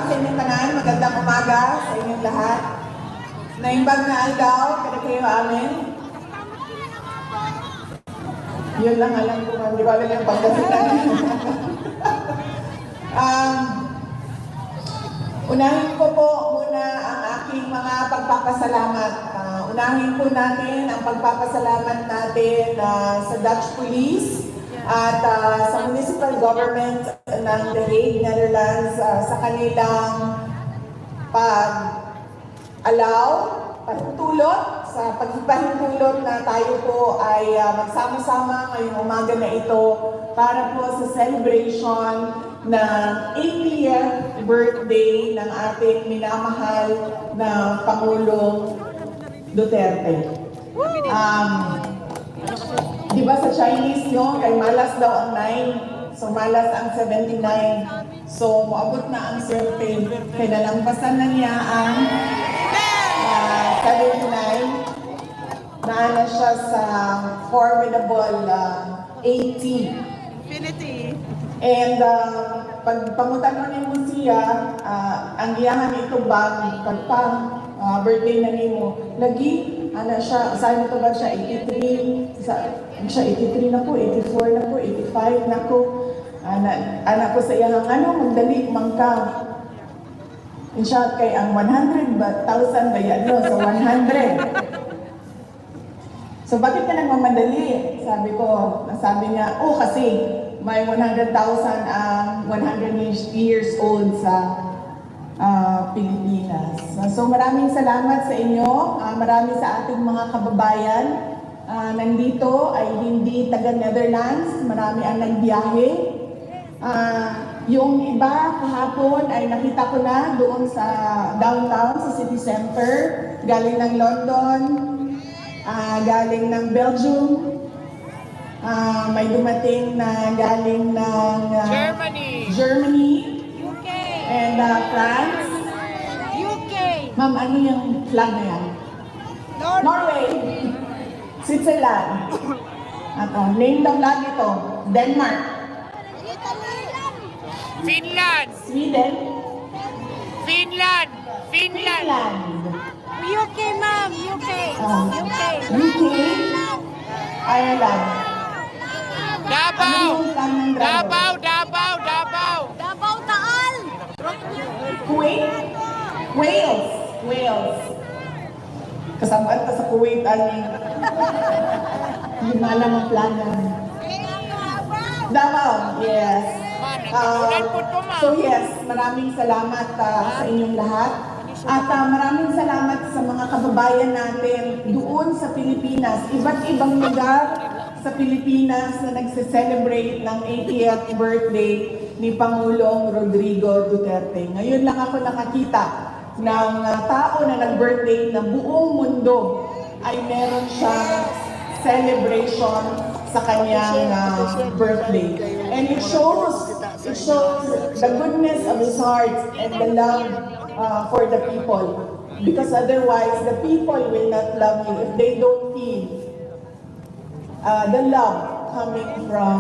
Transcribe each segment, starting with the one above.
sa inyong tanan, magandang umaga sa inyong lahat. Naimbag na aldaw, kada kayo amin. Yun lang alam ko, hindi ko alam yung Pangasinan. Unahin ko po muna ang aking mga pagpapasalamat. Unahin po natin ang pagpapasalamat natin sa Dutch Police at sa municipal government ng The Hague, Netherlands sa kanilang pagtulot sa pagpahintulot na tayo po ay magsama-sama ngayong umaga na ito para po sa celebration ng 80th birthday ng ating minamahal na Pangulong Duterte. Di ba sa Chinese yun, kay malas daw ang 9, so malas ang 79. So, maabot na ang swerte. Kaya nalampasan na niya ang 79. Naana siya sa formidable 80. Infinity. And pag pamutan mo siya, ang giyahan ito bang birthday na nimo, lagi, siya, saan ito ba siya, 83, siya 83 na po, 84 na po, 85 na po. Anak ko sa iyang magdali, mangka. In short, kay ang 100,000 ba yan, no? So 100. So bakit ka nagmamadali? Sabi niya, kasi may 100,000 ang 100 years old sa Pilipinas. So maraming salamat sa inyo, marami sa ating mga kababayan. Nandito ay hindi taga Netherlands, marami ang nagbiyahe. Yung iba kahapon ay nakita ko na doon sa downtown, sa city center, galing ng London, galing ng Belgium, may dumating na galing ng Germany, UK. and France. UK. Ma'am, ano yung flag na yan? Norway, Switzerland. Name the flag ito. Denmark, Finland. Sweden, Finland. UK, ma'am. UK. UK. UK, Ireland. Davao. Ano yung flag ng Davao? Davao. Davao Taal. Kuwait, Wales. Kasamaan ka sa Kuwait, hindi malam ang plano. Davao, yes. So yes, maraming salamat sa inyong lahat. At maraming salamat sa mga kababayan natin doon sa Pilipinas. Iba't ibang lugar sa Pilipinas na nagse-celebrate ng 80th birthday ni Pangulong Rodrigo Duterte. Ngayon lang ako nakakita ng tao na nag-birthday na buong mundo ay meron siyang celebration sa kanyang birthday. And it shows the goodness of his heart and the love for the people. Because otherwise, the people will not love you if they don't feel the love coming from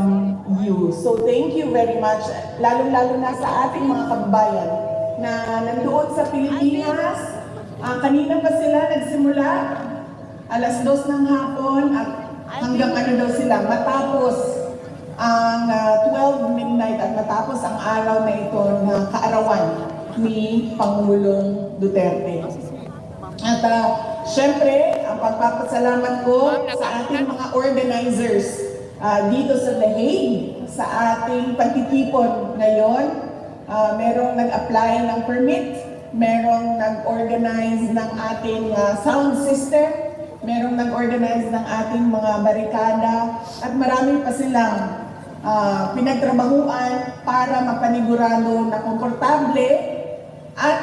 you. So thank you very much, lalong-lalo na sa ating mga kababayan na nandoon sa Pilipinas. Kanina pa sila nagsimula, 2:00 ng hapon at hanggang daw sila matapos ang 12 midnight at matapos ang araw na ito na kaarawan ni Pangulong Duterte. At syempre, ang pagpapasalamat ko sa ating mga organizers dito sa The Hague, sa ating pagtitipon ngayon. Merong nag-apply ng permit, merong nag-organize ng ating sound system, merong nag-organize ng ating mga barikada, at marami pa silang pinagtrabahuan para mapanigurado na komportable at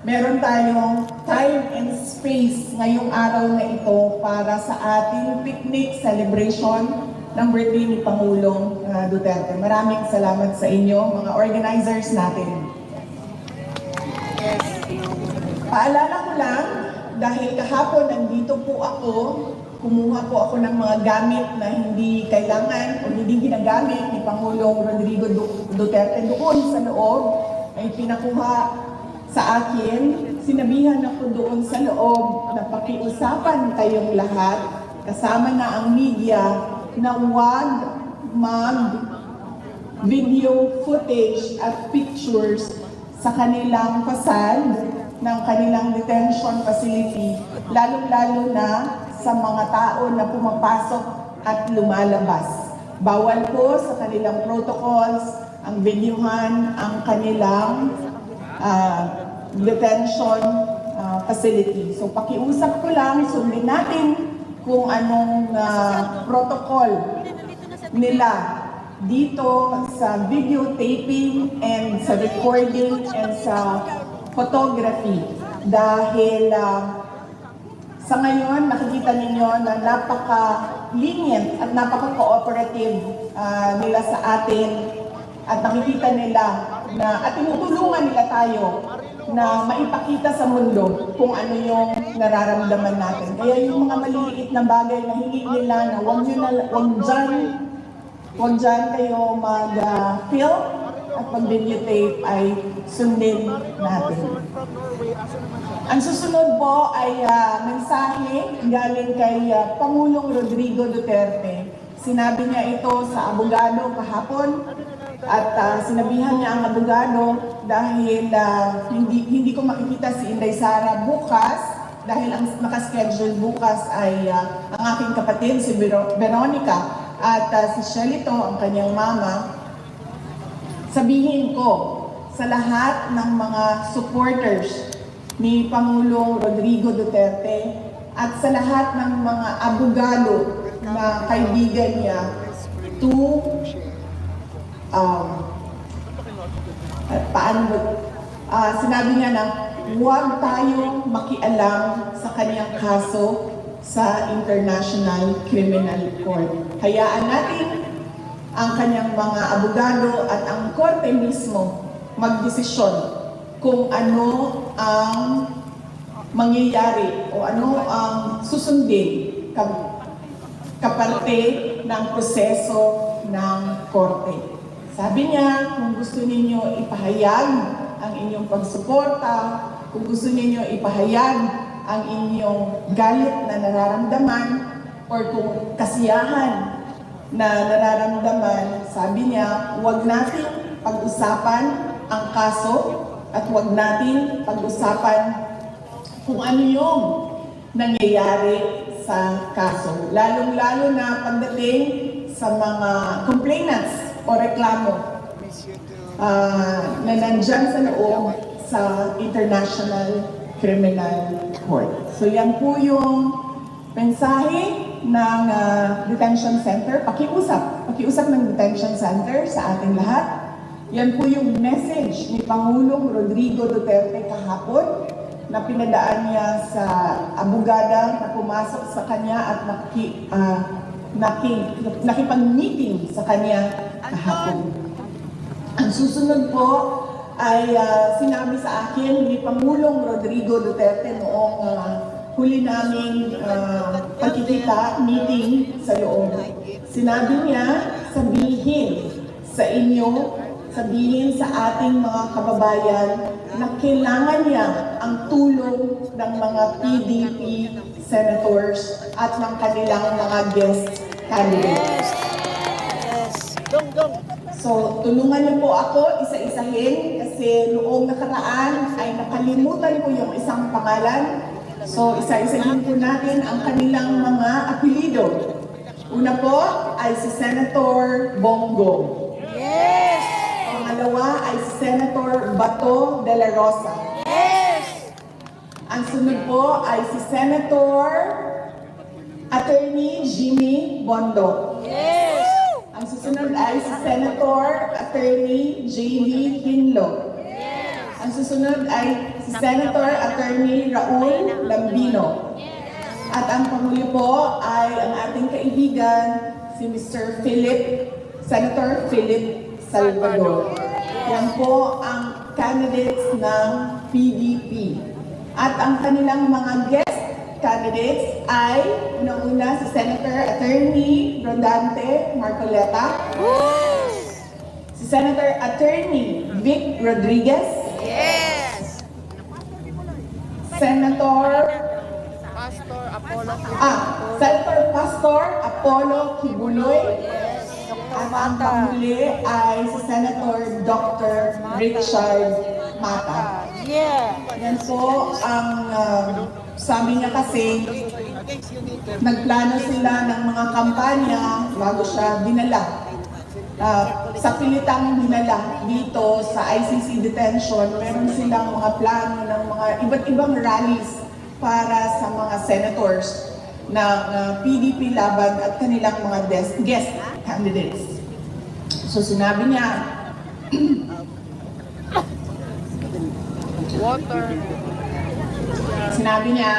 meron tayong time and space ngayong araw na ito para sa ating picnic celebration ng birthday ni Pangulong Duterte. Maraming salamat sa inyo, mga organizers natin. Paalala ko lang, dahil kahapon nandito po ako, kumuha po ako ng mga gamit na hindi kailangan o hindi ginagamit ni Pangulong Rodrigo Duterte doon sa loob. Ay pinakuha sa akin, sinabihan ako doon sa loob na pakiusapan kayong lahat, kasama na ang media, na huwag mag-video footage at pictures sa kanilang kasal ng kanilang detention facility, lalong-lalo na sa mga tao na pumapasok at lumalabas. Bawal po sa kanilang protocols ang videohan ang kanilang detention facility. So pakiusap ko lang, sundin natin kung anong protocol nila dito sa videotaping and sa recording and sa photography. Dahil sa ngayon, nakikita ninyo na napaka-lenient at napaka-cooperative nila sa atin at nakikita nila na at tinutulungan nila tayo na maipakita sa mundo kung ano yung nararamdaman natin. Kaya yung mga maliliit na bagay na hindi nila na huwag dyan kayo mag-film at mag-videotape ay sundin natin. Ang susunod po ay mensahe galing kay Pangulong Rodrigo Duterte. Sinabi niya ito sa abogado kahapon at sinabihan niya ang abogado dahil hindi ko makikita si Inday Sara bukas dahil ang nakaschedule bukas ay ang aking kapatid si Veronica at si Shelito, ang kanyang mama. Sabihin ko sa lahat ng mga supporters ni Pangulong Rodrigo Duterte at sa lahat ng mga abogado na kaibigan niya to sinabi niya na huwag tayong makialam sa kanyang kaso sa International Criminal Court. Hayaan natin ang kanyang mga abogado at ang korte mismo magdesisyon kung ano ang mangyayari o ano ang susundin kaparte ng proseso ng korte. Sabi niya, kung gusto ninyo ipahayag ang inyong pagsuporta, kung gusto ninyo ipahayag ang inyong galit na nararamdaman or kung kasiyahan na nararamdaman, sabi niya, huwag natin pag-usapan ang kaso at huwag natin pag-usapan kung ano yung nangyayari sa kaso. Lalong-lalo na pagdating sa mga complainants o reklamo na nandyan sa loob sa International Criminal Court. So yan po yung mensahe ng detention center. Pakiusap ng detention center sa ating lahat. Yan po yung message ni Pangulong Rodrigo Duterte kahapon na pinadaan niya sa abogada na pumasok sa kanya at nakipag-meeting sa kanya kahapon. Ang susunod po ay sinabi sa akin ni Pangulong Rodrigo Duterte noong huli naming pagkikita, meeting sa loob. Sinabi niya, sabihin sa ating mga kababayan na kailangan niya ang tulong ng mga PDP senators at ng kanilang mga guest candidates. So, tulungan niyo po ako isa-isahin kasi noong nakaraan ay nakalimutan ko yung isang pangalan. So, isa-isahin po natin ang kanilang mga apelido. Una po ay si Senator Bongo. Yes! Pangalawa ay si Senator Bato de la Rosa. Yes! Ang sunod po ay si Senator Attorney Jimmy Bondo. Yes! Ang susunod ay si Senator Attorney J.B. Hinlo. Yes! Ang susunod ay si Senator Attorney Raul Lambino. At ang panghuli po ay ang ating kaibigan, si Mr. Senator Philip Salvador. Yan po ang candidates ng PDP. At ang kanilang mga guest candidates ay una-una si Senator Attorney Rodante Marcoleta, si Senator Attorney Vic Rodriguez, Yes! Senator Apollo. Senator Pastor Apollo Kibuloy. At ang panghuli ay si Senator Dr. Richard Mata. Yeah. Yan po ang sabi niya kasi nagplano sila ng mga kampanya bago siya dinala. Sa pilitang dinala dito sa ICC detention, meron silang mga plano ng mga iba't ibang rallies para sa mga senators ng PDP laban at kanilang mga guest candidates. So sinabi niya, Water. sinabi niya,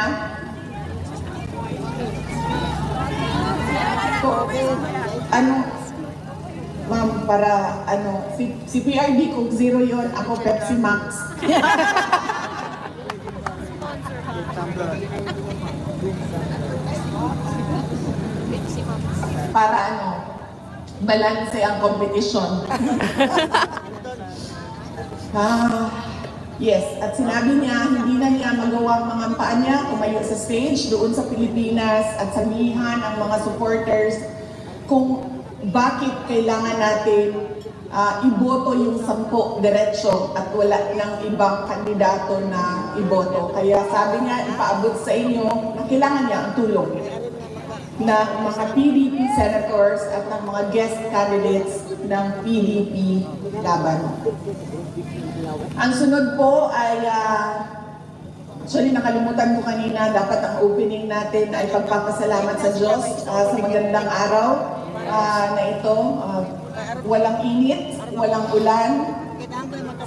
ano, ma'am, para si PRD Coke Zero yon, ako Pepsi Max. Para balanse ang kompetisyon. Yes, at sinabi niya, hindi na niya magawang mangampaan niya tumayo sa stage doon sa Pilipinas at sabihan ang mga supporters kung bakit kailangan natin iboto yung 10 diretsyo at wala ng ibang kandidato na iboto. Kaya sabi niya, ipaabot sa inyo na kailangan niya ang tulong ng mga PDP senators at ng mga guest candidates ng PDP laban. Ang sunod po ay, actually nakalimutan ko kanina, dapat ang opening natin ay pagpapasalamat sa Diyos sa magandang araw na ito. Walang init, walang ulan,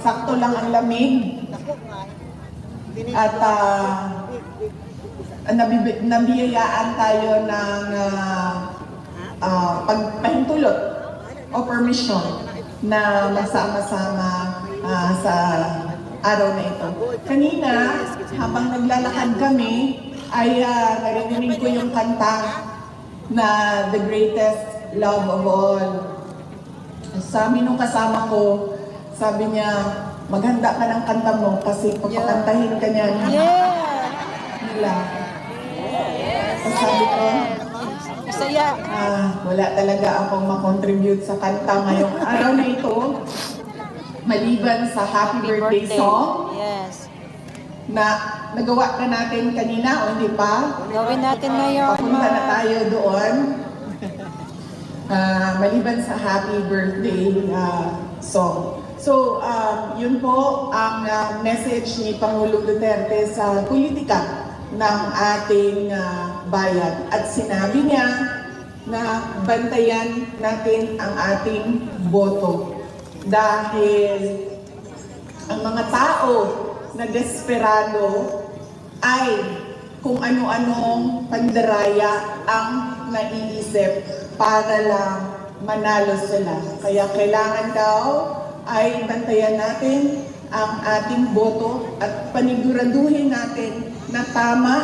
sakto lang ang lamig. At nabiyayaan tayo ng pagpahintulot o permission na magsama-sama sa araw na ito. Kanina, habang naglalakad kami, ay narinig ko yung kanta na The Greatest Love of All. Sabi nung kasama ko, sabi niya, maghanda ka ng kanta mo kasi pagpakantahin ka niya nila. Sabi ko, Masaya. wala talaga akong makontribute sa kanta ngayong araw na ito. Maliban sa happy birthday song Yes. na nagawa na natin kanina o hindi pa. Gawin natin ngayon, Papunta na tayo doon. Maliban sa happy birthday song. So, yun po ang message ni Pangulong Duterte sa politika ng ating bayan. At sinabi niya na bantayan natin ang ating boto. Dahil ang mga tao na desperado ay kung ano-anong pandaraya ang naiisip para lang manalo sila. Kaya kailangan daw ay bantayan natin ang ating boto at paniguraduhin natin na tama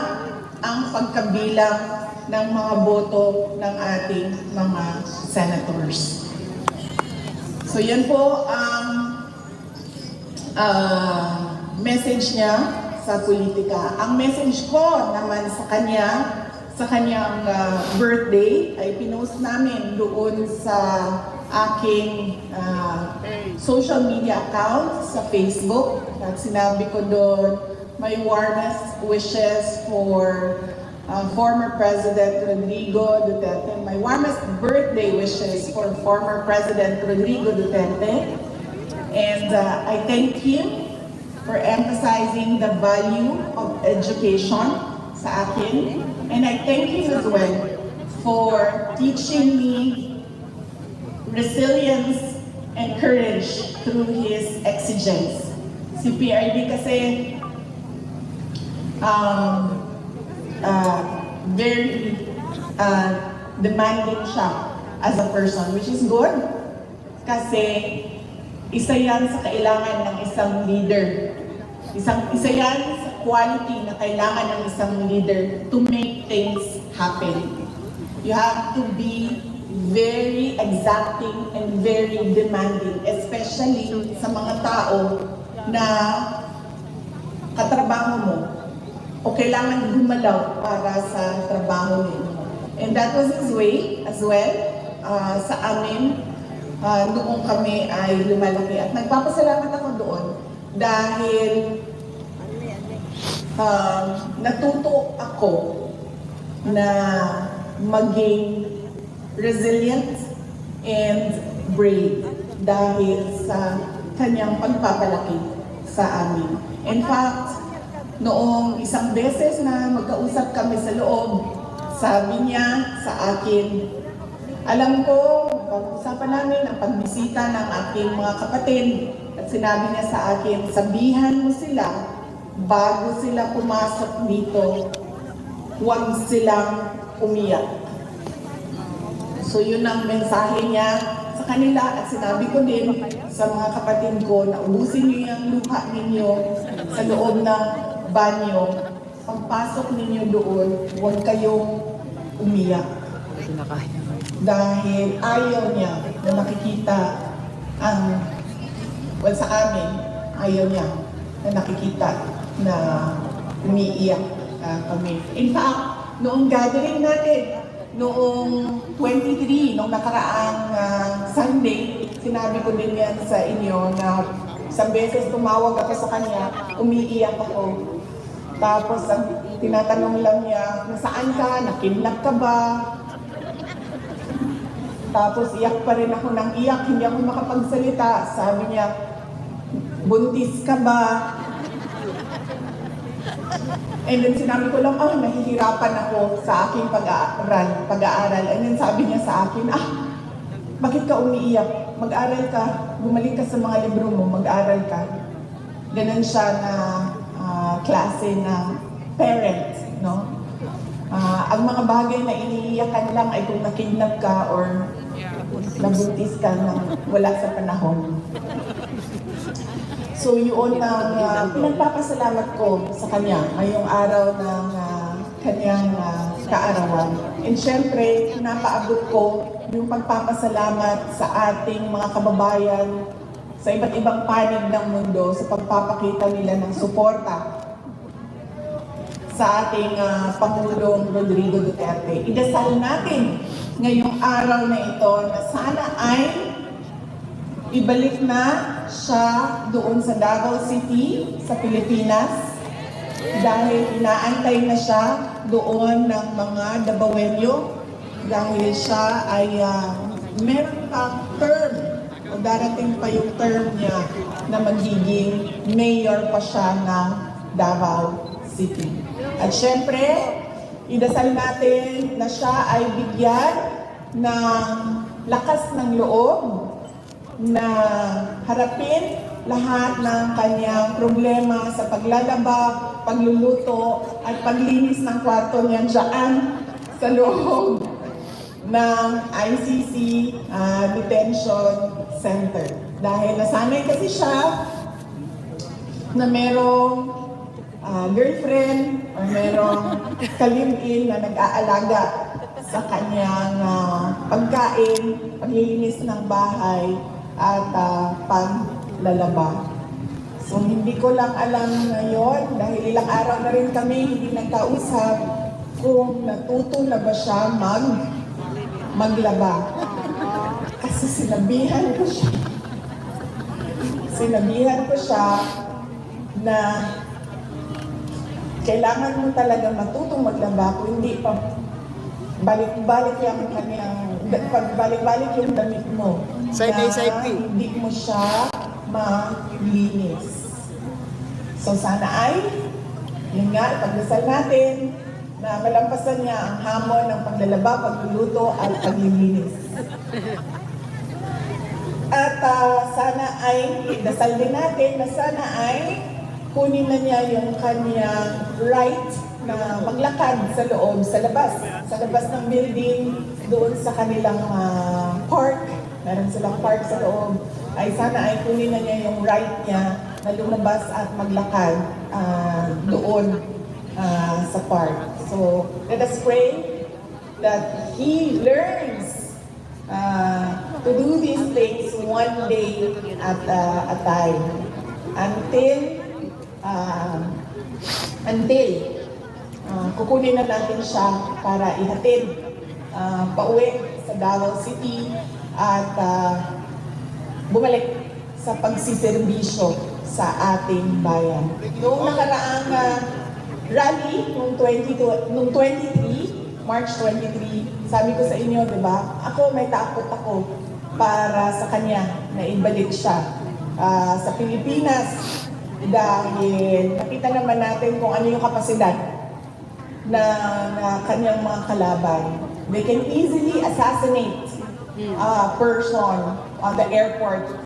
ang pagkabilang ng mga boto ng ating mga senators. So yan po ang message niya sa politika. Ang message ko naman sa kanyang birthday ay pinost namin doon sa aking social media account sa Facebook. At sinabi ko doon, my warmest wishes for former President Rodrigo Duterte. My warmest birthday wishes for former President Rodrigo Duterte. And I thank him for emphasizing the value of education sa akin. And I thank him as well for teaching me resilience and courage through his exigence. Si PRD kasi very demanding siya as a person, which is good. Kasi isa yan sa kailangan ng isang leader. Isa yan sa quality na kailangan ng isang leader to make things happen. You have to be very exacting and very demanding, especially sa mga tao na katrabaho mo. kailangan gumalaw para sa trabaho ninyo. And that was his way as well sa amin noong kami ay lumalaki. At nagpapasalamat ako doon dahil natuto ako na maging resilient and brave dahil sa kanyang pagpapalaki sa amin. In fact, noong isang beses na magkausap kami sa loob, sabi niya sa akin, alam ko, pag-usapan namin ang pagbisita ng aking mga kapatid, at sinabi niya sa akin, sabihan mo sila, bago sila pumasok dito, huwag silang umiyak. So yun ang mensahe niya sa kanila, at sinabi ko din sa mga kapatid ko na ubusin niyo yung luha ninyo sa loob ng banyo. Pagpasok ninyo doon, huwag kayong umiyak. Dahil ayaw niya na makikita ang, well sa amin, ayaw niya na nakikita na umiiyak kami. In fact, noong gathering natin, noong 23, noong nakaraang Sunday, sinabi ko din yan sa inyo na isang beses tumawag ako sa kanya, umiiyak ako. Tapos ang tinatanong lang niya, nasaan ka? Nakidnap ka ba? Tapos iyak pa rin ako ng iyak, hindi ako makapagsalita. Sabi niya, buntis ka ba? And then sinabi ko lang, nahihirapan ako sa aking pag-aaral. And then sabi niya sa akin, bakit ka umiiyak? Mag-aral ka, bumalik ka sa mga libro mo, mag-aral ka. Ganun siya na klase ng parent, no? Ang mga bagay na iniiyakan lang ay kung nakidnap ka or nabuntis ka nang wala sa panahon. So yun ang pinagpapasalamat ko sa kanya ngayong araw ng kanyang kaarawan. And syempre, napaabot ko yung pagpapasalamat sa ating mga kababayan sa iba't ibang panig ng mundo sa pagpapakita nila ng suporta sa ating Pangulong Rodrigo Duterte. Idasal natin ngayong araw na ito na sana ay ibalik na siya doon sa Davao City, sa Pilipinas, dahil inaantay na siya doon ng mga Davaoenyo dahil siya ay meron pang term o darating pa yung term niya na magiging mayor pa siya ng Davao City. At syempre, idasal natin na siya ay bigyan ng lakas ng loob na harapin lahat ng kanyang problema sa paglalaba, pagluluto, at paglinis ng kwarto niya dyan sa loob ng ICC Detention Center. Dahil nasanay kasi siya na merong girlfriend o merong ka-live-in na nag-aalaga sa kanyang pagkain, paglilinis ng bahay, at paglalaba. So hindi ko lang alam ngayon, dahil ilang araw na rin kami hindi nagkausap, kung natuto na ba siya maglaba. Kasi sinabihan ko siya na kailangan mo talaga matutong maglaba kung hindi pa balik-balik yung kanyang, pagbalik-balik yung damit mo. Hindi mo siya malinis. So sana ay, yun nga, ipagdasal natin na malampasan niya ang hamon ng paglalaba, pagluluto, at paglilinis. At sana ay, dasal din natin na sana ay kunin na niya yung kanyang right na maglakad sa loob, sa labas ng building, doon sa kanilang park. Meron silang park sa loob. Ay sana ay kunin na niya yung right niya na lumabas at maglakad doon sa park. So let us pray that he learns to do these things one day at a time until kukunin na natin siya para ihatid pauwi sa Davao City at bumalik sa pagsiservisyo sa ating bayan. Noong nakaraang rally, noong 23, March 23, sabi ko sa inyo, di ba, ako may takot ako para sa kanya na ibalik siya sa Pilipinas dahil nakita naman natin kung ano yung kapasidad na kanyang mga kalaban. They can easily assassinate a person on the airport